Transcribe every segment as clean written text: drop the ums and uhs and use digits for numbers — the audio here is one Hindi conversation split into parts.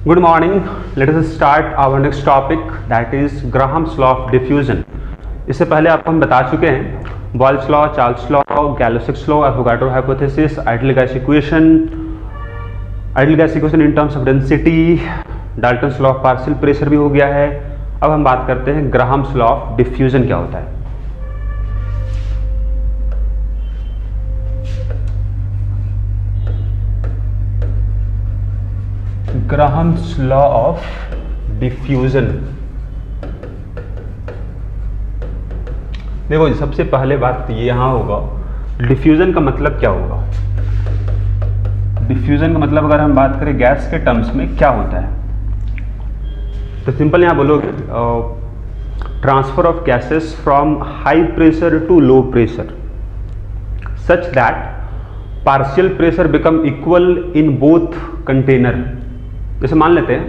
Good morning. Let us start our next topic, that is Graham's law of diffusion. इससे पहले आपको हम बता चुके हैं Boyle's law, Charles law, Gay Lussac's law, Avogadro hypothesis, ideal gas equation in terms of density, Dalton's law of partial pressure भी हो गया है। अब हम बात करते हैं ग्राहम्स लॉ ऑफ डिफ्यूजन क्या होता है। ग्राहम्स लॉ ऑफ डिफ्यूजन, देखो जी, सबसे पहले बात ये यहां होगा, डिफ्यूजन का मतलब क्या होगा। डिफ्यूजन का मतलब अगर हम बात करें गैस के टर्म्स में क्या होता है, तो सिंपल यहां बोलोगे transfer of gases from high pressure to low pressure such that partial pressure become equal in both container. जैसे मान लेते हैं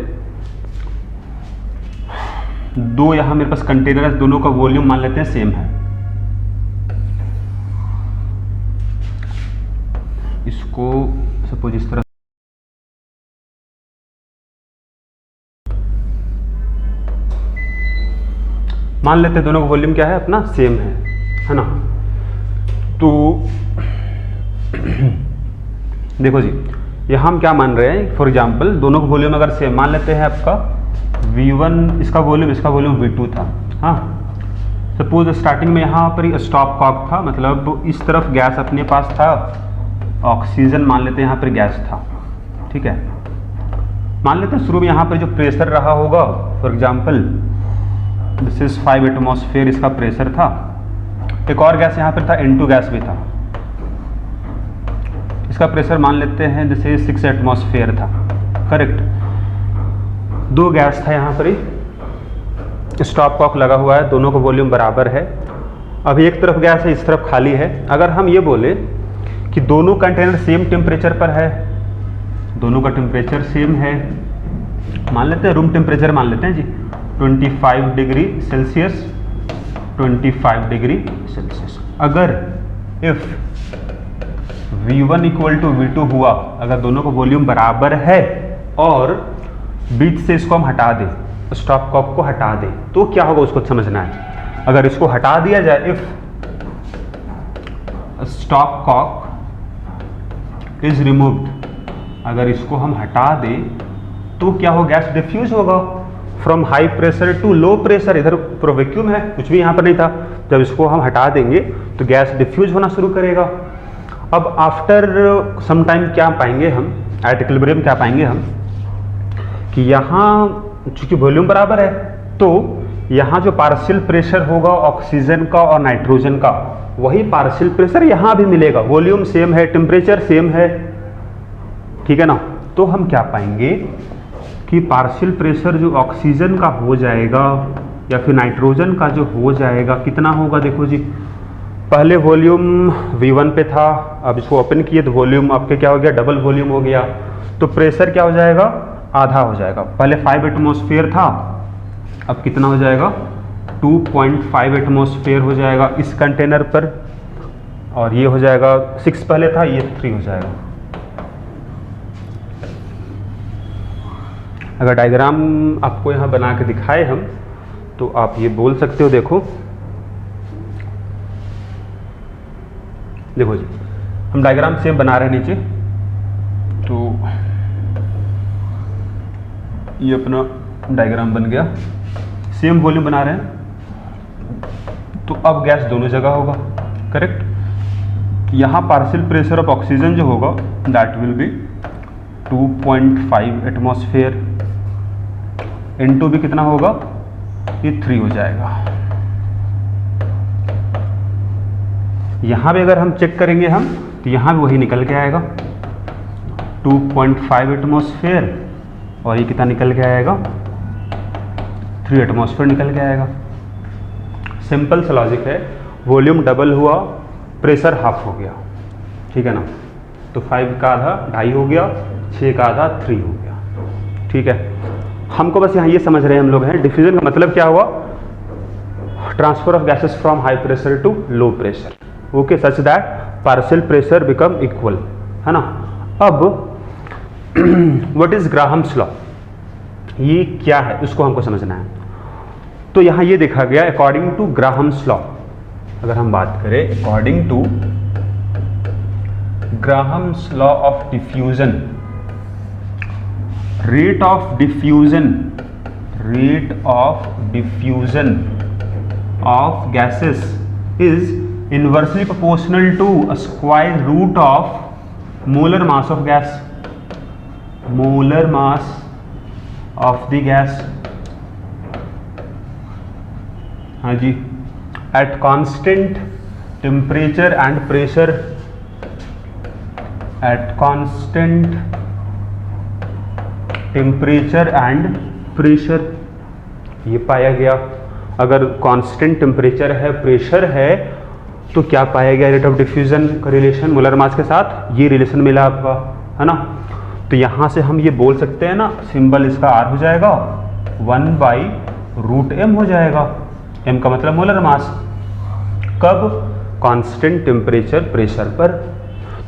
दो यहां मेरे पास कंटेनर है, दोनों का वॉल्यूम मान लेते हैं सेम है। इसको सपोज इस तरह मान लेते हैं, दोनों का वॉल्यूम क्या है अपना सेम है ना। तो देखो जी, यहां हम क्या मान रहे हैं, फॉर एग्जांपल दोनों का वॉल्यूम अगर सेम मान लेते हैं, आपका V1 इसका वॉल्यूम V2 था। हाँ, सपोज स्टार्टिंग में यहाँ पर स्टॉप कॉक था, मतलब इस तरफ गैस अपने पास था, ऑक्सीजन मान लेते हैं यहाँ पर गैस था, ठीक है। मान लेते हैं शुरू में यहाँ पर जो प्रेशर रहा होगा, for example this is 5 atmosphere इसका प्रेशर था। एक और गैस यहाँ पर था, N2 गैस भी था, इसका प्रेशर मान लेते हैं जैसे 6 एटमॉस्फेयर था, करेक्ट। दो गैस था यहाँ पर ही, स्टॉप कॉक लगा हुआ है, दोनों का वॉल्यूम बराबर है। अभी एक तरफ गैस है, इस तरफ खाली है। अगर हम ये बोले कि दोनों कंटेनर सेम टेम्परेचर पर है, दोनों का टेम्परेचर सेम है, मान लेते हैं रूम टेम्परेचर मान लेते हैं जी 25 डिग्री सेल्सियस, 25 डिग्री सेल्सियस। अगर if V1 equal to V2 हुआ, अगर दोनों का वॉल्यूम बराबर है और बीच से इसको हम हटा दें, स्टॉप कॉक को हटा दें, तो क्या होगा उसको समझना है। अगर इसको हटा दिया जाए, if stop cock is removed, अगर इसको हम हटा दें तो क्या हो, गैस डिफ्यूज होगा from high pressure to low pressure. इधर पूरा वैक्यूम है, कुछ भी यहाँ पर नहीं था। जब इसको हम हटा देंगे तो गैस डिफ्यूज होना शुरू करेगा। अब आफ्टर सम टाइम क्या पाएंगे हम, एट इक्विलिब्रियम क्या पाएंगे हम, कि यहाँ चूंकि वॉल्यूम बराबर है, तो यहाँ जो पार्शियल प्रेशर होगा ऑक्सीजन का और नाइट्रोजन का, वही पार्शियल प्रेशर यहाँ भी मिलेगा। वॉल्यूम सेम है, टेम्परेचर सेम है, ठीक है ना। तो हम क्या पाएंगे कि पार्शियल प्रेशर जो ऑक्सीजन का हो जाएगा या फिर नाइट्रोजन का जो हो जाएगा, कितना होगा, देखो जी, पहले वॉल्यूम V1 पे था, अब इसको ओपन किए तो वॉल्यूम आपके क्या हो गया, डबल वॉल्यूम हो गया। तो प्रेशर क्या हो जाएगा, आधा हो जाएगा। पहले 5 एटमॉस्फेयर था, अब कितना हो जाएगा, 2.5 एटमॉस्फेयर हो जाएगा इस कंटेनर पर, और ये हो जाएगा 6 पहले था, ये 3 हो जाएगा। अगर डायग्राम आपको यहाँ बना के दिखाए हम, तो आप ये बोल सकते हो, देखो देखो जी, हम डायग्राम सेम बना रहे हैं नीचे, तो ये अपना डायग्राम बन गया, सेम वॉल्यूम बना रहे हैं। तो अब गैस दोनों जगह होगा, करेक्ट। यहाँ पार्शियल प्रेशर ऑफ ऑक्सीजन जो होगा that will be 2.5 atmosphere, N2 भी कितना होगा, ये 3 हो जाएगा। यहाँ भी अगर हम चेक करेंगे हम, तो यहाँ भी वही निकल के आएगा 2.5 एटमॉस्फेयर, और ये कितना निकल के आएगा, 3 एटमॉस्फेयर निकल के आएगा। सिंपल सा लॉजिक है, वॉल्यूम डबल हुआ, प्रेशर हाफ हो गया, ठीक है ना। तो 5 का आधा 2.5 हो गया, 6 का आधा 3 हो गया, ठीक है। हमको बस यहाँ ये समझ रहे हैं हम लोग हैं, डिफ्यूजन का मतलब क्या हुआ, transfer of gases from high pressure to low pressure, okay, such that partial pressure become equal, है ना। अब व्हाट इज ग्राहम्स लॉ, ये क्या है उसको हमको समझना है। तो यहाँ ये देखा गया अकॉर्डिंग टू ग्राहम्स लॉ, अगर हम बात करें according to Graham's law of diffusion, rate of diffusion of gases is inversely proportional to square root of molar mass of gas, molar mass of the gas. हाँ जी, at constant temperature and pressure, at constant temperature and pressure, ये पाया गया। अगर कांस्टेंट टेम्परेचर है, प्रेशर है, तो क्या पाया गया? रेट ऑफ डिफ्यूजन का रिलेशन मोलर मास के साथ ये रिलेशन मिला आपका, है ना। तो यहां से हम ये बोल सकते हैं ना, सिंबल इसका R हो जाएगा, 1/√m हो जाएगा। m का मतलब मोलर मास, कब? कांस्टेंट टेम्परेचर प्रेशर पर।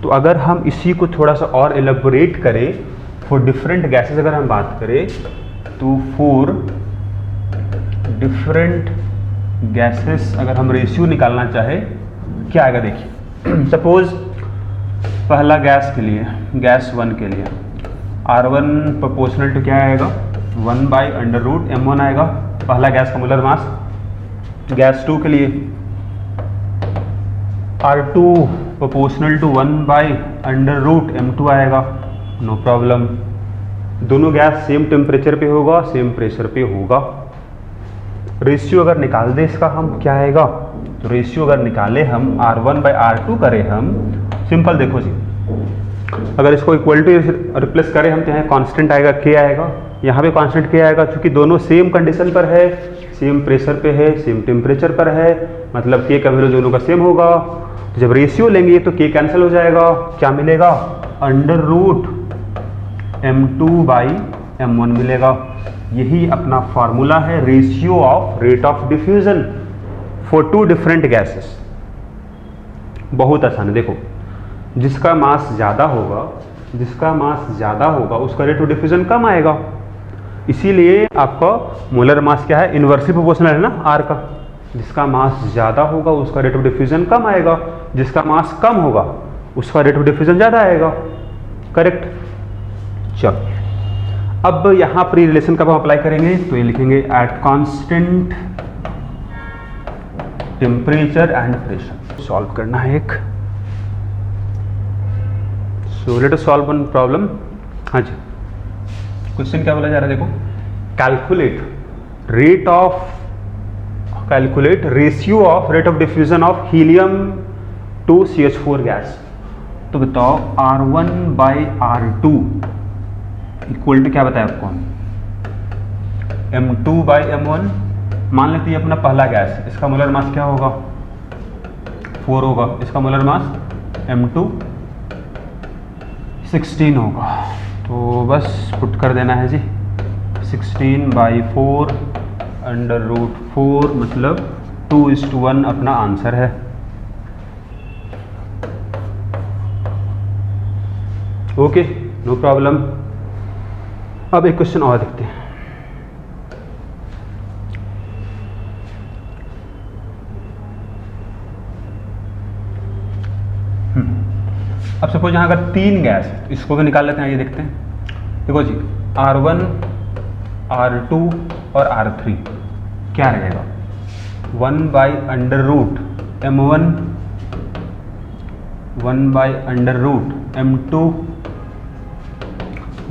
तो अगर हम इसी को थोड़ा सा और एलेबोरेट करें फॉर डिफरेंट गैसेस, अगर हम बात करें तो फॉर डिफरेंट गैसेस अगर हम रेशियो निकालना चाहे क्या आएगा देखिए। सपोज पहला गैस के लिए, गैस 1 के लिए R1 प्रोपोर्शनल टू क्या आएगा? 1/√m1 आएगा, पहला गैस का मोलर मास। गैस 2 के लिए R2 प्रोपोर्शनल टू 1/√m2 आएगा, नो प्रॉब्लम। दोनों गैस सेम टेम्परेचर पे होगा, सेम प्रेशर पे होगा। रेशियो अगर निकाल दे इसका हम, क्या आएगा? तो रेशियो अगर निकाले हम R1/R2 करें हम, सिंपल देखो जी, अगर इसको इक्वल टू रिप्लेस करें हम तो यहाँ कांस्टेंट आएगा, K आएगा, यहाँ पे कांस्टेंट K आएगा, क्योंकि दोनों सेम कंडीशन पर है, सेम प्रेशर पे है, सेम टेम्परेचर पर है, मतलब K का वैल्यू दोनों का सेम होगा। तो जब रेशियो लेंगे तो K कैंसिल हो जाएगा, क्या मिलेगा? √m2/m1 मिलेगा। यही अपना फार्मूला है ratio of rate of diffusion for 2 different gases. बहुत आसान है, देखो जिसका मास ज़्यादा होगा, जिसका मास ज़्यादा होगा उसका रेट ऑफ डिफ्यूजन कम आएगा। इसीलिए आपका मोलर मास क्या है? इनवर्सली प्रोपोर्शनल है ना R का। जिसका मास ज़्यादा होगा उसका रेट ऑफ डिफ्यूजन कम आएगा, जिसका मास कम होगा उसका रेट ऑफ डिफ्यूजन ज़्यादा आएगा। करेक्ट। चलो अब यहाँ पर रिलेशन कब हम अप्लाई करेंगे? तो ये लिखेंगे eight constant temperature and pressure. Solve करना है एक। So let us solve one problem. हाँ जी, क्वेश्चन क्या बोला जा रहा है? देखो, calculate ratio of rate of diffusion of helium to CH4 gas. तो बताओ R1/R2 इक्वल टू क्या बताया आपको हम? m2/m1। मान लेते हैं अपना पहला गैस, इसका मोलर मास क्या होगा? 4 होगा, इसका मोलर मास m2 16 होगा। तो बस पुट कर देना है जी, 16/4 √4 मतलब 2:1 अपना आंसर है। Okay, no problem. अब एक क्वेश्चन और देखते हैं। अब सपोज यहाँ अगर 3 गैस है, इसको भी निकाल लेते हैं, ये देखते हैं। देखो जी, R1, R2 और R3 क्या रहेगा? 1/√m1, 1/√m2,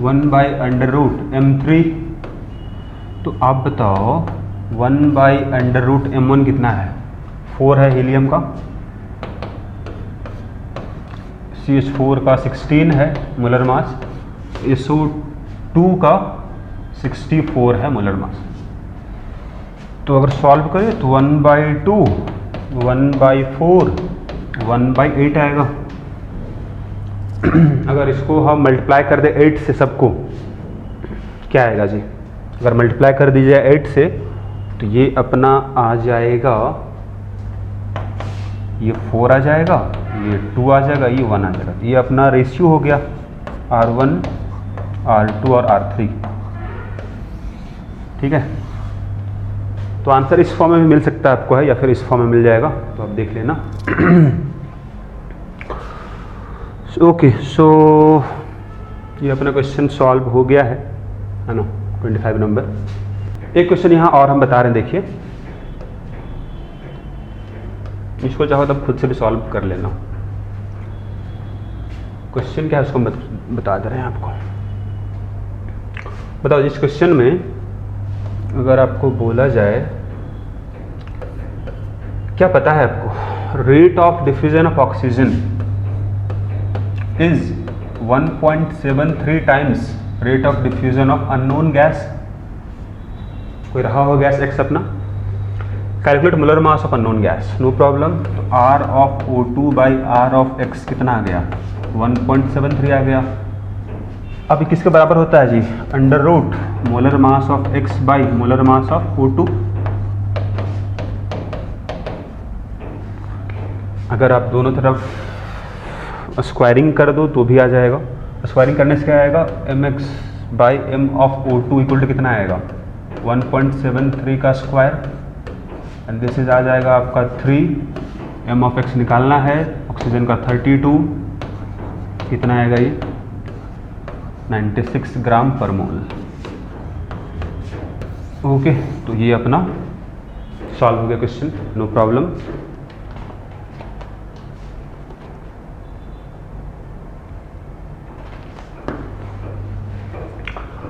1/√m3। तो आप बताओ 1/√m1 कितना है? 4 है हीलियम का, CH4 का 16 है मोलर मास, SO2 का 64 है मोलर मास। तो अगर सॉल्व करें तो 1/2, 1/4, 1/8 आएगा। अगर इसको हम मल्टीप्लाई कर दे 8 से सबको, क्या आएगा जी? अगर मल्टीप्लाई कर दीजिए 8 से तो ये अपना आ जाएगा, ये 4 आ जाएगा, ये 2 आ जाएगा, ये 1 आ जाएगा। ये अपना रेशियो हो गया R1, R2 और R3। ठीक है, तो आंसर इस फॉर्म में भी मिल सकता है आपको है, या फिर इस फॉर्म में मिल जाएगा, तो आप देख लेना। ओके, सो ये अपना क्वेश्चन सॉल्व हो गया है ना, 25 नंबर। एक क्वेश्चन यहाँ और हम बता रहे हैं, देखिए, इसको चाहो तब खुद से भी सॉल्व कर लेना। क्वेश्चन क्या है उसको बता दे रहे हैं आपको। बताओ, इस क्वेश्चन में अगर आपको बोला जाए, क्या पता है आपको, rate of diffusion of oxygen is 1.73 times rate of diffusion of unknown gas. कोई रहा हो गैस एक्स अपना, calculate molar mass of unknown gas, no problem. तो r of O2 by r of x कितना आ गया, 1.73 आ गया। अब ये किसके बराबर होता है जी, under root molar mass of x by molar mass of O2। अगर आप दोनों तरफ स्क्वायरिंग कर दो तो भी आ जाएगा। स्क्वायरिंग करने से क्या आएगा, mx by m of O2 equal to कितना आएगा, 1.73 का स्क्वायर, एंड दिस इज आ जाएगा आपका 3, m ऑफ x निकालना है, ऑक्सीजन का 32, कितना आएगा ये 96 ग्राम पर मोल। ओके, तो ये अपना सॉल्व हो गया क्वेश्चन, नो प्रॉब्लम।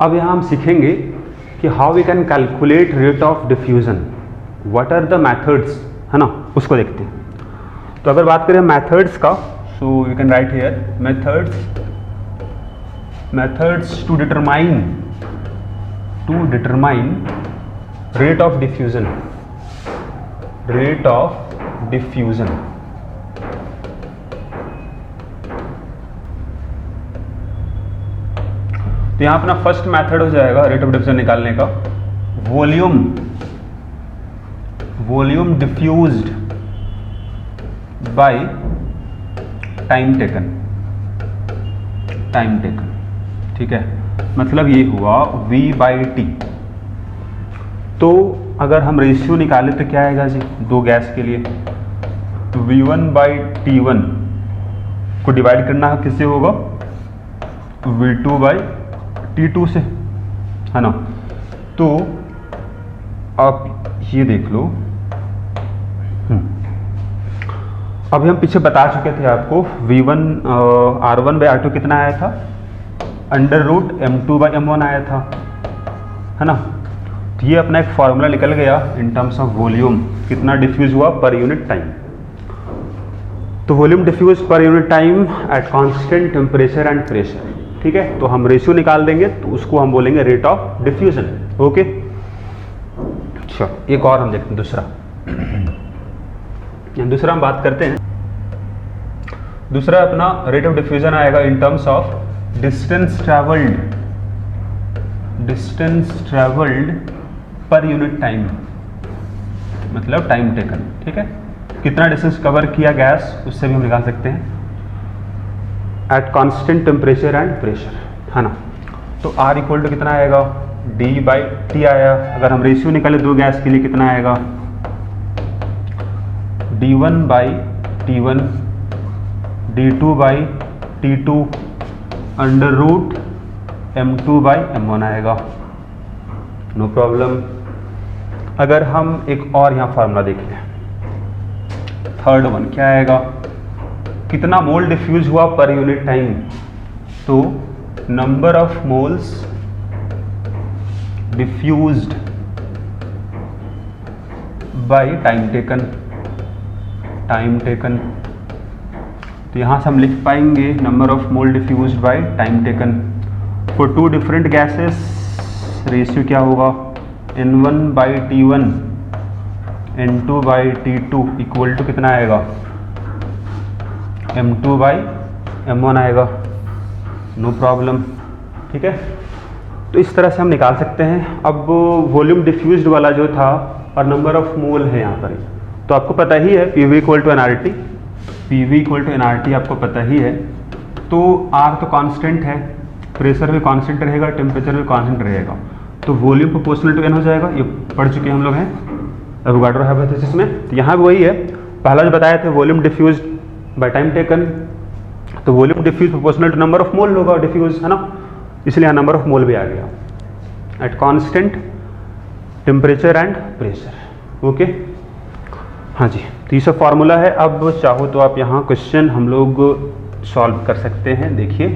अब यहाँ हम सीखेंगे कि how we can calculate rate of diffusion, what are the methods, है ना, उसको देखते हैं। तो अगर बात करें मेथड्स का, so you can write here methods to determine rate of diffusion, तो यहाँ अपना फर्स्ट मेथड हो जाएगा रेट ऑफ डिफ्यूजन निकालने का, volume diffused by time taken, ठीक है, मतलब ये हुआ V बाई टी। तो अगर हम रेशियो निकाले तो क्या आएगा जी, दो गैस के लिए, तो V1 बाई T1 को डिवाइड करना है, किससे होगा, V2 बाई T2 से, है ना। तो आप ये देख लो, अभी हम पीछे बता चुके थे आपको, V1 R1 बाई R2 कितना आया था, under root M2 by M1 आया था, है ना। तो ये अपना एक फॉर्मूला निकल गया इन टर्म्स ऑफ वॉल्यूम, कितना डिफ्यूज हुआ पर यूनिट टाइम। तो वॉल्यूम डिफ्यूज पर unit time at constant temperature and pressure, ठीक है। तो हम रेशियो निकाल देंगे, तो उसको हम बोलेंगे रेट ऑफ डिफ्यूजन। ओके, अच्छा, एक और हम देखते हैं, दूसरा हम बात करते हैं। दूसरा अपना रेट ऑफ डिफ्यूजन आएगा इन टर्म्स ऑफ डिस्टेंस ट्रैवल्ड पर यूनिट टाइम, मतलब टाइम टेकन, ठीक है। कितना डिस्टेंस कवर किया गैस, उससे भी हम निकाल सकते हैं eight constant temperature and pressure, है ना। तो R इक्वल टू कितना आएगा, D बाई टी आया। अगर हम रेशियो निकाले दो गैस के लिए, कितना आएगा, D1 by T1, D2 by T2 under root M2 by M1 आएगा, नो प्रॉब्लम। अगर हम एक और यहाँ फार्मूला देख लें, थर्ड वन क्या आएगा, कितना मोल डिफ्यूज हुआ पर यूनिट टाइम, तो number of moles diffused by time taken. तो यहाँ से हम लिख पाएंगे number of mole diffused by time taken for two different gases. Ratio क्या होगा, N1 by T1 N2 by T2 equal to कितना आएगा, M2 बाई M1 आएगा, नो प्रॉब्लम, ठीक है। तो इस तरह से हम निकाल सकते हैं। अब वॉल्यूम डिफ्यूज्ड वाला जो था और नंबर ऑफ मोल है यहाँ पर, तो आपको पता ही है PV equal to NRT, PV equal to NRT आपको पता ही है। तो R तो कांस्टेंट है, प्रेशर भी कांस्टेंट रहेगा, टेम्परेचर भी कांस्टेंट रहेगा। तो वॉल्यूम प्रोपोर्शनल टू एन हो जाएगा, ये पढ़ चुके हम लोग हैं एवोगाड्रो हाइपोथेसिस में। तो यहाँ भी वही है, पहला जो बताया था volume diffuse by time taken, तो volume diffuse proportional to number of mole होगा डिफ्यूज, है ना, इसलिए यहाँ नंबर ऑफ मोल भी आ गया eight constant temperature and pressure. Okay, हाँ जी, तो ये सब फार्मूला है। अब चाहो तो आप यहाँ क्वेश्चन हम लोग सॉल्व कर सकते हैं। देखिए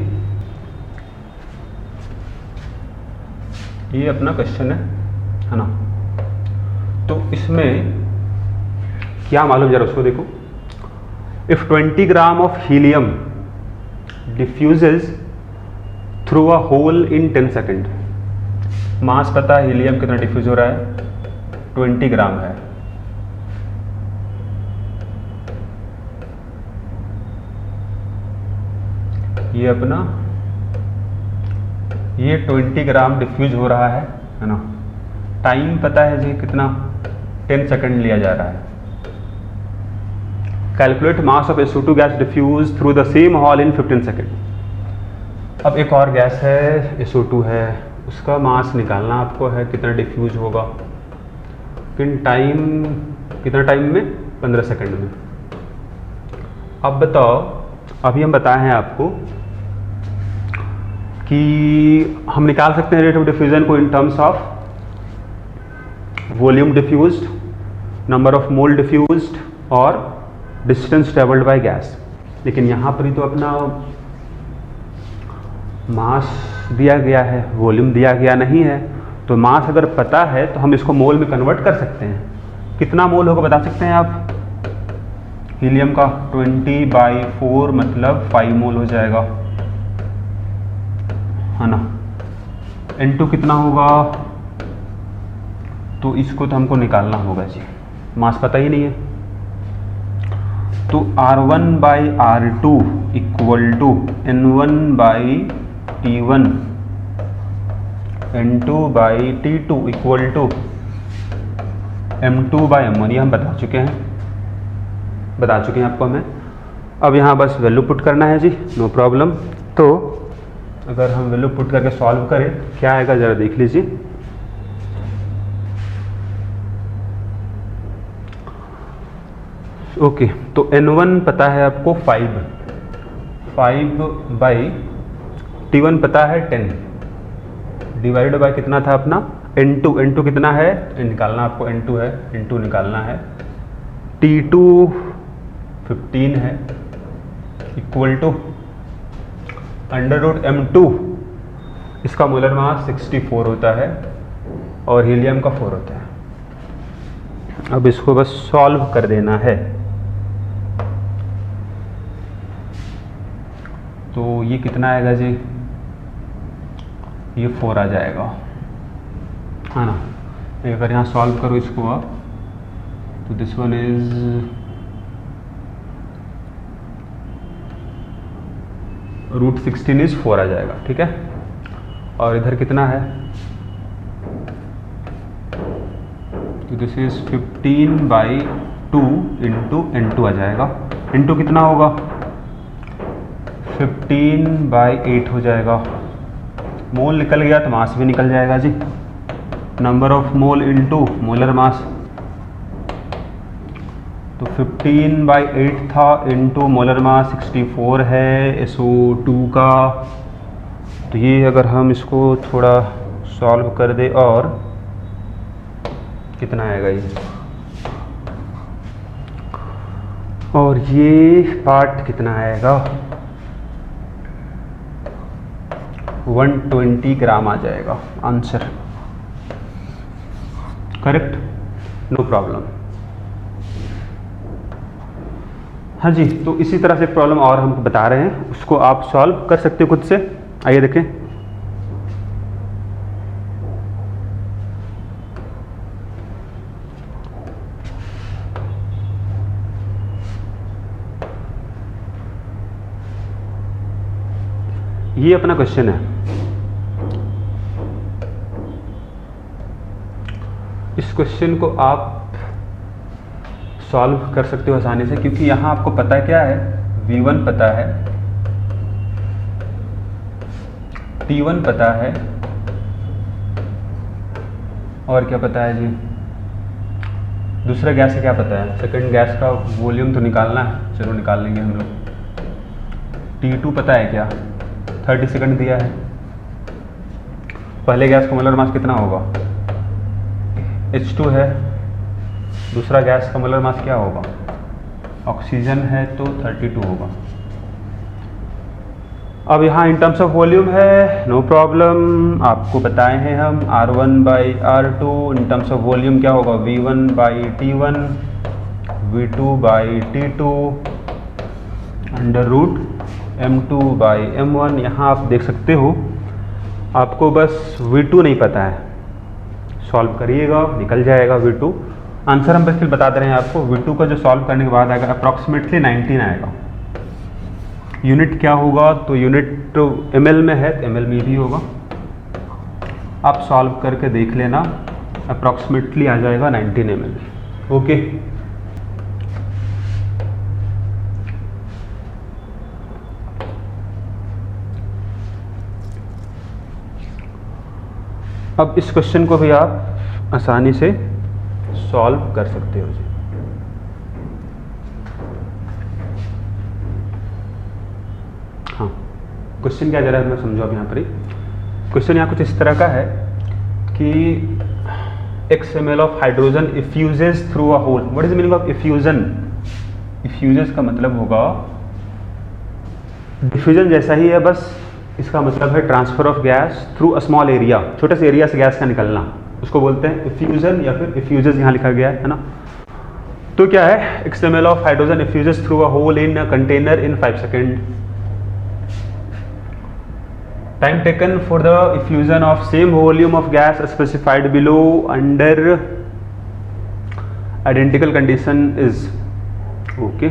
ये अपना क्वेश्चन है ना, तो इसमें क्या मालूम जरा उसको देखो। If 20 gram of helium diffuses through a hole in 10 second, mass पता है हीलियम कितना डिफ्यूज हो रहा है, 20 ग्राम है। ये अपना ये 20 ग्राम डिफ्यूज हो रहा है ना, टाइम पता है जी कितना, 10 सेकंड लिया जा रहा है। Calculate mass of SO2 gas diffuse through the same hole in 15 second. अब एक और गैस है SO2 है, उसका मास निकालना आपको है कितना डिफ्यूज होगा, कितना टाइम में, 15 सेकंड में। अब बताओ, अभी हम बताए हैं आपको कि हम निकाल सकते हैं रेट ऑफ डिफ्यूजन को इन terms of volume diffused, number of mole diffused और डिस्टेंस ट्रेवल्ड बाय गैस। लेकिन यहाँ पर ही तो अपना मास दिया गया है, वॉल्यूम दिया गया नहीं है। तो मास अगर पता है तो हम इसको मोल में कन्वर्ट कर सकते हैं। कितना मोल होगा बता सकते हैं आप, हीलियम का 20/4 मतलब 5 मोल हो जाएगा, है ना। N2 कितना होगा, तो इसको तो हमको निकालना होगा जी, मास पता ही नहीं है। तो R1/R2 equal to N1/T1 N2/T2 equal to M2/M1, ये हम बता चुके हैं आपको हमें। अब यहाँ बस वैल्यू पुट करना है जी, नो प्रॉब्लम। तो अगर हम वैल्यू पुट करके सॉल्व करें क्या आएगा जरा देख लीजिए। ओके, तो N1 पता है आपको 5/T1 पता है 10, डिवाइड बाय कितना था अपना N2 कितना है निकालना आपको, N2 है, N2 निकालना है, T2 15 है इक्वल टू √M2, इसका मोलर मास 64 होता है और हीलियम का 4 होता है। अब इसको बस सॉल्व कर देना है। तो ये कितना आएगा जी, ये 4 आ जाएगा, है ना। अगर यहाँ सॉल्व करो इसको आप, तो दिस वन इज √16 इज 4 आ जाएगा, ठीक है। और इधर कितना है, तो दिस इज 15/2 इंटू N2 आ जाएगा। N2 कितना होगा, 15/8 हो जाएगा। मोल निकल गया तो मास भी निकल जाएगा जी, number of mole into molar mass. तो 15/8 था इंटू मोलर मास 64 है SO2 का। तो ये अगर हम इसको थोड़ा सॉल्व कर दे और कितना आएगा ये, और ये पार्ट कितना आएगा, 120 ग्राम आ जाएगा आंसर, करेक्ट, नो प्रॉब्लम। हाँ जी, तो इसी तरह से प्रॉब्लम और हम बता रहे हैं, उसको आप सॉल्व कर सकते हो खुद से। आइए देखें। ये अपना क्वेश्चन है, इस क्वेश्चन को आप सॉल्व कर सकते हो आसानी से, क्योंकि यहाँ आपको पता है क्या है, V1 पता है, T1 पता है, और क्या पता है जी? दूसरा गैस से क्या पता है? सेकंड गैस का वॉल्यूम तो निकालना है, चलो निकाल लेंगे हम लोग। T2 पता है क्या? 30 सेकंड दिया है। पहले गैस का मोलर मास कितना होगा? H2 है। दूसरा गैस का मोलर मास क्या होगा? ऑक्सीजन है तो 32 होगा। अब यहाँ इन टर्म्स ऑफ वॉल्यूम है, नो प्रॉब्लम, आपको बताए हैं हम R1/R2। In terms of volume क्या होगा? V1/T1 V2/T2 under root M2/M1। यहाँ आप देख सकते हो, आपको बस V2 नहीं पता है, सॉल्व करिएगा निकल जाएगा V2। आंसर हम बस बता दे रहे हैं आपको। V2 का जो सॉल्व करने के बाद आएगा अप्रॉक्सीमेटली 19 आएगा। यूनिट क्या होगा? तो यूनिट तो ml में है तो ml में भी होगा। आप सॉल्व करके देख लेना, अप्रॉक्सीमेटली आ जाएगा 19 ml। ओके, अब इस क्वेश्चन को भी आप आसानी से सॉल्व कर सकते हो जी। हाँ, क्वेश्चन क्या जा रहा है मैं समझो। अब यहाँ पर क्वेश्चन यहाँ कुछ इस तरह का है कि x ml of hydrogen effuses through a hole. What is the meaning of effusion? Effuses का मतलब होगा डिफ्यूजन जैसा ही है, बस इसका मतलब है transfer of gas through a small area, छोटे से एरिया से गैस का निकलना, उसको बोलते हैं इफ्यूजन या फिर इफ्यूजेस, यहाँ लिखा गया है ना। तो क्या है? x ml of hydrogen effuses through a hole in a container in 5 second. Time taken for the effusion of same volume of gas specified below under identical condition is. Okay,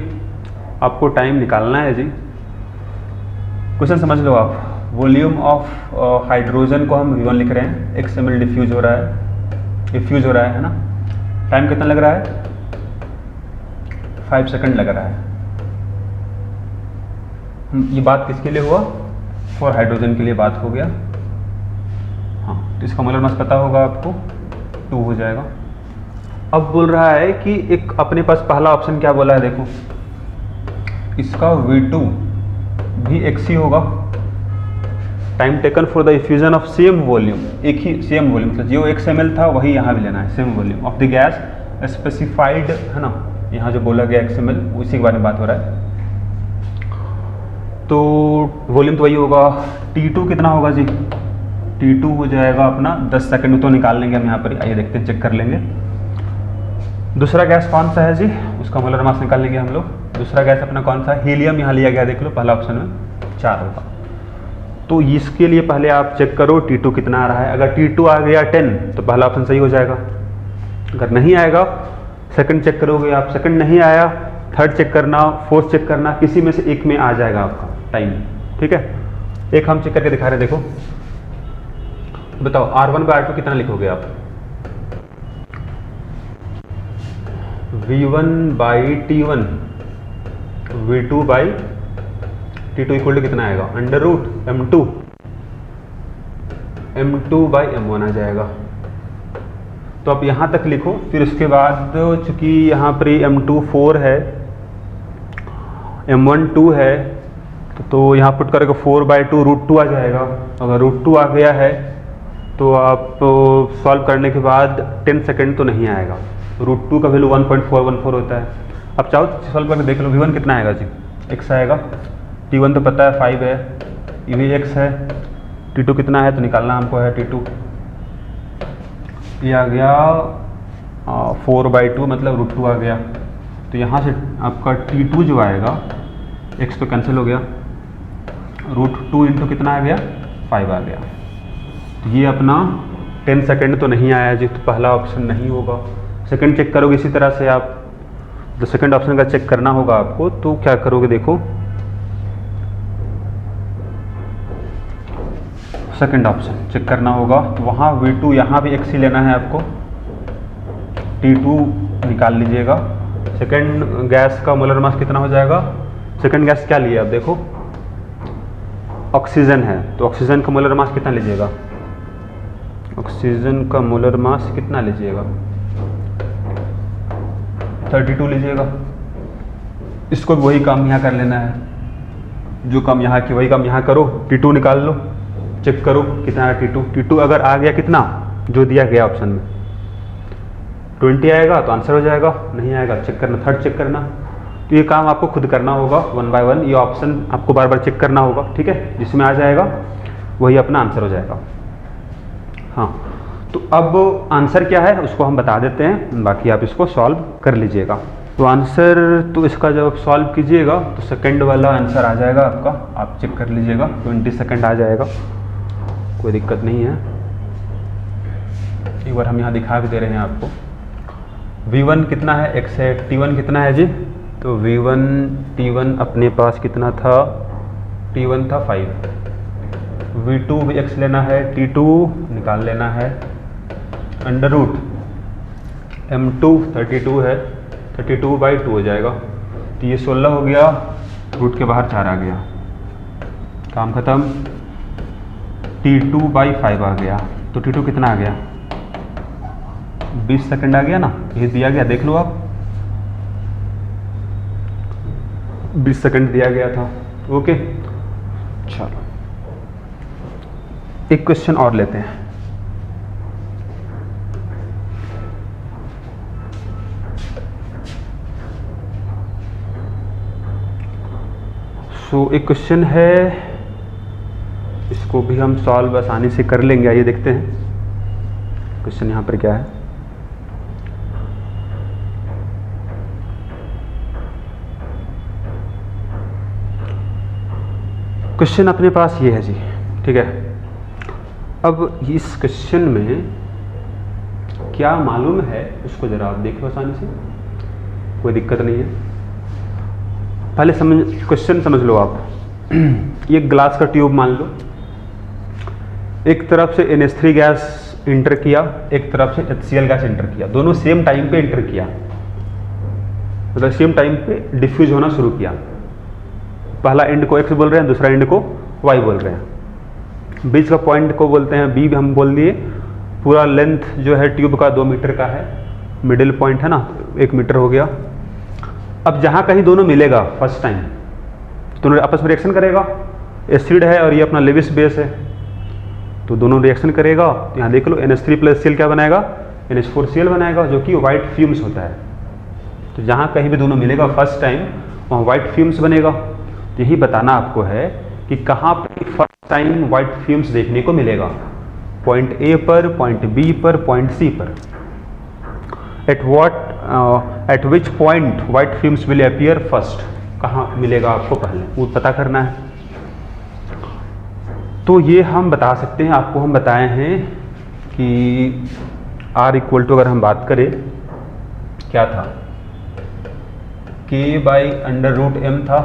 आपको टाइम निकालना है जी। क्वेश्चन समझ लो आप। वॉल्यूम ऑफ हाइड्रोजन को हम V1 लिख रहे हैं, x ml डिफ्यूज हो रहा है, इफ्यूज हो रहा है ना। टाइम कितना लग रहा है? 5 सेकंड लग रहा है। ये बात किसके लिए हुआ? फॉर हाइड्रोजन के लिए बात हो गया। हाँ, तो इसका मोलर मास पता होगा आपको, 2 हो जाएगा। अब बोल रहा है कि एक अपने पास पहला ऑप्शन क्या बोला है देखो, इसका V2 भी x ही होगा। Time taken for the effusion of same volume, एक ही सेम वॉल्यूम, मतलब जो x ml था वही यहाँ भी लेना है, same volume of the gas specified, है ना। यहाँ जो बोला गया x ml उसी के बारे में बात हो रहा है। तो वॉल्यूम तो वही होगा। T2 कितना होगा जी? T2 हो जाएगा अपना 10 सेकंड, तो निकाल लेंगे हम यहाँ पर। आइए देखते हैं, चेक कर लेंगे। दूसरा गैस कौन सा है जी? उसका मोलर मास निकाल लेंगे हम लोग। दूसरा गैस अपना कौन सा है? हीलियम, यहाँ लिया गया देख लो, पहला ऑप्शन में 4 होगा। तो इसके लिए पहले आप चेक करो T2 कितना आ रहा है। अगर T2 आ गया 10 तो पहला ऑप्शन सही हो जाएगा। अगर नहीं आएगा, सेकंड चेक करोगे आप, सेकंड नहीं आया, थर्ड चेक करना, फोर्थ चेक करना, किसी में से एक में आ जाएगा आपका टाइम। ठीक है, एक हम चेक करके दिखा रहे हैं, देखो बताओ R1/R2 कितना लिखोगे आप? V1/T1 V2/T2 इक्वल टू कितना आएगा? अंडर रूट M2/M1 आ जाएगा। तो आप यहाँ तक लिखो, फिर उसके बाद चूंकि यहाँ पर M2 4 है, M1 2 है, तो यहाँ पुट करेगा 4/2 √2 आ जाएगा। अगर √2 आ गया है तो आप सॉल्व करने के बाद 10 सेकंड तो नहीं आएगा। √2 का वैल्यू 1.414 होता है। अब चाहो तो सॉल्व करके देख लो। V1 कितना आएगा जी? x आएगा। T1 तो पता है 5 है, ये भी x है। T2 कितना है तो निकालना हमको है T2। ये आ गया 4/2, मतलब √2 आ गया। तो यहाँ से आपका T2 जो आएगा, x तो कैंसिल हो गया, √2 इंटू कितना आ गया? 5 आ गया। तो ये अपना 10 सेकंड तो नहीं आया जी, तो पहला ऑप्शन नहीं होगा। सेकंड चेक करोगे इसी तरह से आप, तो सेकंड ऑप्शन का चेक करना होगा आपको। तो क्या करोगे देखो, सेकंड ऑप्शन चेक करना होगा। तो वहाँ V2, यहाँ भी x ही लेना है आपको, T2 निकाल लीजिएगा। सेकंड गैस का मोलर मास कितना हो जाएगा? सेकंड गैस क्या लिया आप देखो, ऑक्सीजन है, तो ऑक्सीजन का मोलर मास कितना लीजिएगा? ऑक्सीजन का मोलर मास कितना लीजिएगा, 32 लीजिएगा। इसको भी वही काम यहाँ कर लेना है, जो काम यहाँ की वही काम यहाँ करो, T2 निकाल लो, चेक करो कितना है T2। T2 अगर आ गया कितना, जो दिया गया ऑप्शन में 20 आएगा तो आंसर हो जाएगा, नहीं आएगा चेक करना, थर्ड चेक करना। तो ये काम आपको खुद करना होगा 1 बाय 1, ये ऑप्शन आपको बार बार चेक करना होगा, ठीक है। जिसमें आ जाएगा वही अपना आंसर हो जाएगा। हाँ, तो अब आंसर क्या है उसको हम बता देते हैं, बाकी आप इसको सॉल्व कर लीजिएगा। तो आंसर, तो इसका जब आप सॉल्व कीजिएगा तो सेकंड वाला आंसर आ जाएगा आपका, आप चेक कर लीजिएगा, 20 सेकंड आ जाएगा, कोई दिक्कत नहीं है। एक बार हम यहाँ दिखा भी दे रहे हैं आपको। V1 कितना है, x है, T1 कितना है जी, तो V1 T1 अपने पास कितना था, T1 था 5, V2 भी x लेना है, T2 निकाल लेना है, अंडर रूट M2 32 है, 32/2 हो जाएगा, तो ये 16 हो गया, रूट के बाहर 4 आ गया, काम खत्म। T2/5 आ गया, तो T2 कितना आ गया, 20 सेकंड आ गया ना, ये दिया गया, देख लो आप 20 सेकंड दिया गया था। ओके, चलो एक क्वेश्चन और लेते हैं। सो एक क्वेश्चन है, इसको भी हम सॉल्व आसानी से कर लेंगे। आइए देखते हैं क्वेश्चन यहाँ पर क्या है। क्वेश्चन अपने पास ये है जी, ठीक है। अब इस क्वेश्चन में क्या मालूम है उसको जरा आप देखो आसानी से, कोई दिक्कत नहीं है। पहले क्वेश्चन समझ लो आप। ये ग्लास का ट्यूब मान लो, एक तरफ से NH3 गैस इंटर किया, एक तरफ से HCl गैस इंटर किया, दोनों सेम टाइम पे इंटर किया, मतलब सेम टाइम पे डिफ्यूज होना शुरू किया। पहला एंड को X बोल रहे हैं, दूसरा एंड को Y बोल रहे हैं, बीच का पॉइंट को बोलते हैं B, हम बोल दिए। पूरा लेंथ जो है ट्यूब का 2 मीटर का है, मिडिल पॉइंट है ना 1 मीटर हो गया। अब जहाँ कहीं दोनों मिलेगा फर्स्ट टाइम, दोनों आपस में रिएक्शन करेगा, एसिड है और ये अपना लेविस बेस है, तो दोनों रिएक्शन करेगा। यहाँ देख लो NH3 + Cl क्या बनाएगा, NH4Cl बनाएगा, जो कि वाइट फ्यूम्स होता है। तो जहाँ कहीं भी दोनों मिलेगा फर्स्ट टाइम, वहाँ वाइट फ्यूम्स बनेगा। तो यही बताना आपको है कि कहाँ पर फर्स्ट टाइम वाइट फ्यूम्स देखने को मिलेगा, पॉइंट A पर, पॉइंट B पर, पॉइंट C पर। Eight which point white fumes will appear first, कहाँ मिलेगा आपको पहले वो पता करना है। तो ये हम बता सकते हैं, आपको हम बताए हैं कि R = अगर हम बात करें क्या था, K/√m था,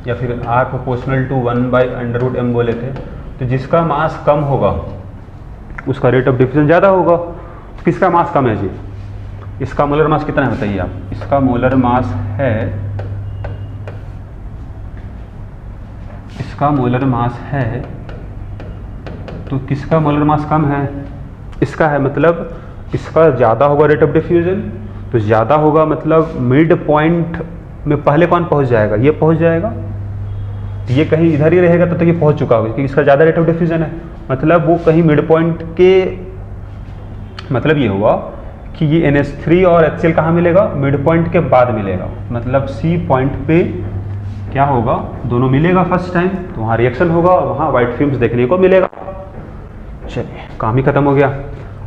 या फिर R = 1/√m बोले थे। तो जिसका मास कम होगा उसका रेट ऑफ डिफ्यूजन ज़्यादा होगा। तो किसका मास कम है जी, इसका मोलर मास कितना है बताइए आप। इसका मोलर मास है, इसका मोलर मास है, तो किसका मोलर मास कम है, इसका है, मतलब इसका ज़्यादा होगा रेट ऑफ डिफ्यूजन। तो ज़्यादा होगा मतलब मिड पॉइंट में पहले कौन पहुंच जाएगा, ये पहुंच जाएगा। तो ये कहीं इधर ही रहेगा तब तक ये पहुंच चुका होगा, क्योंकि इसका ज़्यादा रेट ऑफ डिफ्यूजन है, मतलब वो कहीं मिड पॉइंट के, मतलब ये हुआ कि ये NH3 और HCl कहाँ मिलेगा, मिड पॉइंट के बाद मिलेगा, मतलब C पॉइंट पे क्या होगा, दोनों मिलेगा फर्स्ट टाइम, तो वहाँ रिएक्शन होगा और वहाँ वाइट फ्यूम्स देखने को मिलेगा। चलिए काम ही खत्म हो गया।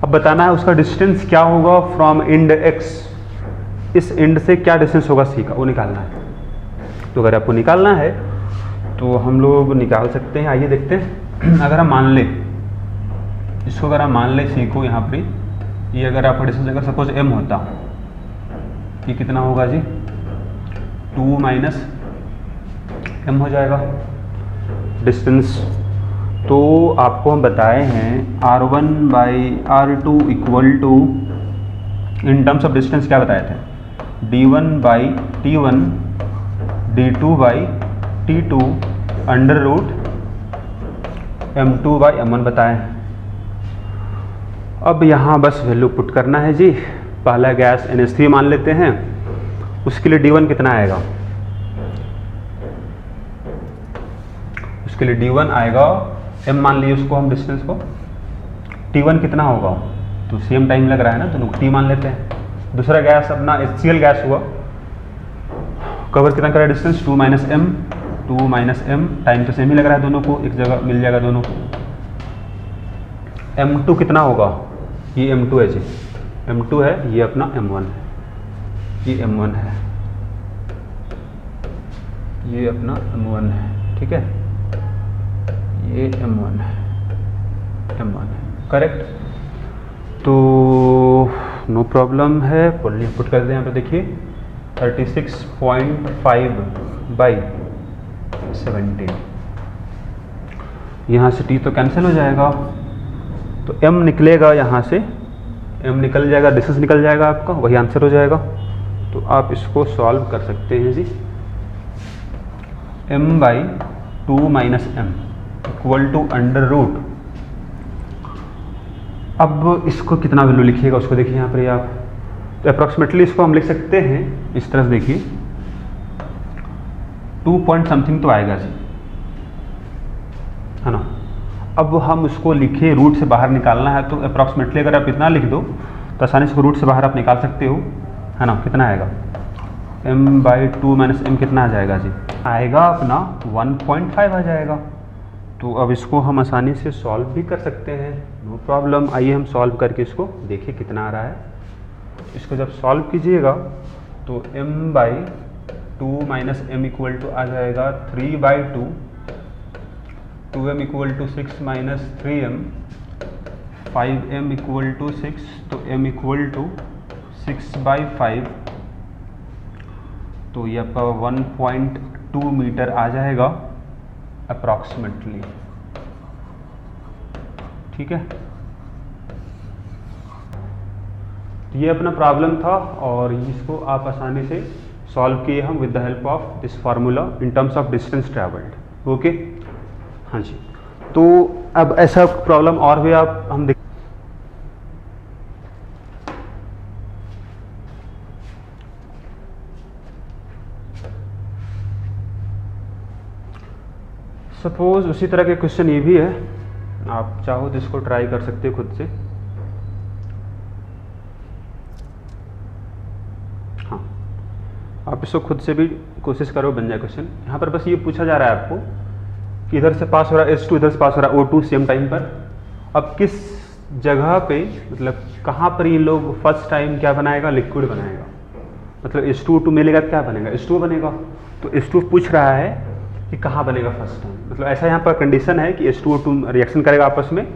अब बताना है उसका डिस्टेंस क्या होगा फ्रॉम एंड X, इस एंड से क्या डिस्टेंस होगा C का, वो निकालना है। तो अगर आपको निकालना है तो हम लोग निकाल सकते हैं, आइए देखते हैं। अगर हम मान लें इसको, अगर हम मान लें C को यहाँ पर, ये अगर आपका डिस्टेंस अगर सपोज M होता, ये कितना होगा जी, 2 - m हो जाएगा डिस्टेंस। तो आपको हम बताए हैं R1/R2 = in terms of distance क्या बताए थे, D1/T1 D2/T2 √M2/M1 बताए हैं। अब यहाँ बस वैल्यू पुट करना है जी। पहला गैस NH3 मान लेते हैं, उसके लिए D1 कितना आएगा, उसके लिए D1 आएगा m मान लिए उसको हम डिस्टेंस को, T1 कितना होगा, तो सेम टाइम लग रहा है ना, दोनों को T मान लेते हैं। दूसरा गैस अपना HCl गैस हुआ, कवर कितना करा डिस्टेंस 2 माइनस m, टाइम तो सेम ही लग रहा है दोनों को, एक जगह मिल जाएगा दोनों को। M2 कितना होगा, ये M2 है जी, M2 है, ये अपना M1 है, ये M1 है, ये अपना M1 है, ठीक है, ये M1 है, M1 है, करेक्ट। तो नो प्रॉब्लम है, वॉल्यूम पुट करते हैं यहाँ पे, देखिए 36.5 बाई 17, यहाँ से T तो कैंसिल हो जाएगा, तो M निकलेगा, यहाँ से M निकल जाएगा, डिस्टेंस निकल जाएगा आपका, वही आंसर हो जाएगा। तो आप इसको सॉल्व कर सकते हैं जी। m by 2 minus m equal to under root, अब इसको कितना वैल्यू लिखिएगा उसको देखिए यहाँ पर आप, तो अप्रॉक्सीमेटली इसको हम लिख सकते हैं इस तरह से, देखिए 2 पॉइंट समथिंग तो आएगा जी, है ना। अब हम उसको लिखे, रूट से बाहर निकालना है, तो अप्रॉक्सीमेटली अगर आप इतना लिख दो तो आसानी से रूट से बाहर आप निकाल सकते हो, है ना। कितना आएगा, m बाई 2 माइनस m कितना आ जाएगा जी, आएगा अपना 1.5 आ जाएगा। तो अब इसको हम आसानी से सॉल्व भी कर सकते हैं, नो प्रॉब्लम। आइए हम सॉल्व करके इसको देखिए कितना आ रहा है। इसको जब सॉल्व कीजिएगा तो m by 2 minus m equal to आ जाएगा 3 बाई 2, 2m equal to 6 minus 3m, 5m equal to 6, तो m इक्वल टू 6 बाई 5, तो ये आपका 1.2 मीटर आ जाएगा अप्रॉक्सीमेटली, ठीक है। तो ये अपना प्रॉब्लम था और इसको आप आसानी से सॉल्व किए हम with the help of this formula in terms of distance travelled, okay. हाँ जी, तो अब ऐसा प्रॉब्लम और भी आप हम देख, सपोज उसी तरह के क्वेश्चन ये भी है, आप चाहो तो इसको ट्राई कर सकते हो खुद से। हाँ, आप इसको खुद से भी कोशिश करो, बन जाए क्वेश्चन। यहाँ पर बस ये पूछा जा रहा है आपको कि इधर से पास हो रहा है H2, इधर से पास हो रहा है O2 सेम टाइम पर। अब किस जगह पे, मतलब कहाँ पर ये लोग फर्स्ट टाइम क्या बनाएगा, लिक्विड बनाएगा, मतलब H2O2 मिलेगा क्या बनेगा, H2O बनेगा। तो H2O पूछ रहा है कि कहाँ बनेगा फर्स्ट टाइम, मतलब ऐसा यहाँ पर कंडीशन है कि H2O2 रिएक्शन करेगा आपस में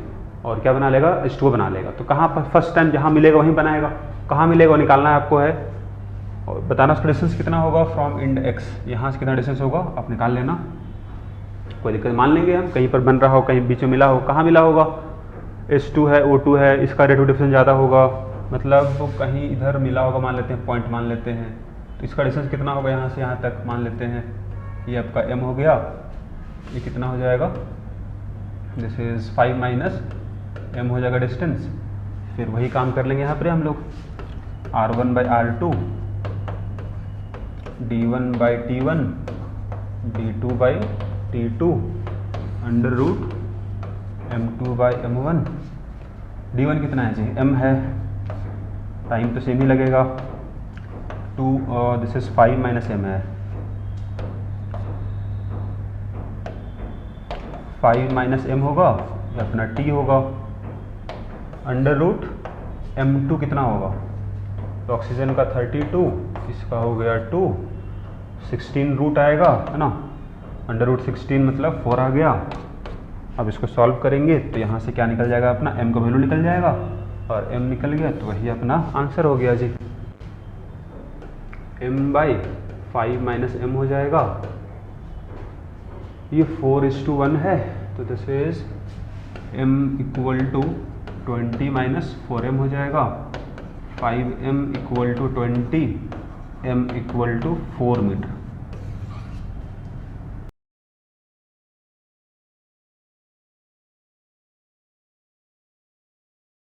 और क्या बना लेगा, H2O बना लेगा। तो कहाँ पर फर्स्ट टाइम जहाँ मिलेगा वहीं बनाएगा, कहाँ मिलेगा वो निकालना है आपको है, और बताना उसका डिस्टेंस कितना होगा फ्रॉम इंड x, यहाँ से कितना डिस्टेंस होगा आप निकाल लेना, कोई दिक्कत। मान लेंगे हम कहीं पर बन रहा हो, कहीं बीच में मिला हो, कहाँ मिला होगा, H2 है O2 है, इसका रेट ऑफ डिफरेंस ज़्यादा होगा, मतलब कहीं इधर मिला होगा, मान लेते हैं पॉइंट मान लेते हैं, तो इसका डिस्टेंस कितना होगा यहाँ से यहाँ तक मान लेते हैं, ये आपका m हो गया, ये कितना हो जाएगा, दिस इज 5 माइनस m हो जाएगा डिस्टेंस। फिर वही काम कर लेंगे यहाँ पर हम लोग, R1 by R2, D1 by T1, D2 by T2, under root M2 by M1। D1 कितना है जी, m है, टाइम तो सेम ही लगेगा, 2 दिस इज 5 माइनस m है, 5 माइनस m होगा, ये अपना t होगा, अंडर रूट M2 कितना होगा, तो ऑक्सीजन का 32, इसका हो गया 2, 16 रूट आएगा, है ना, अंडर रूट 16 मतलब 4 आ गया। अब इसको सॉल्व करेंगे तो यहाँ से क्या निकल जाएगा, अपना m का वैल्यू निकल जाएगा, और m निकल गया तो वही अपना आंसर हो गया जी, m बाई 5 माइनस m हो जाएगा, ये 4:1 है, तो this is m equal to 20 minus 4m हो जाएगा, 5m equal to 20, m equal to 4 metre.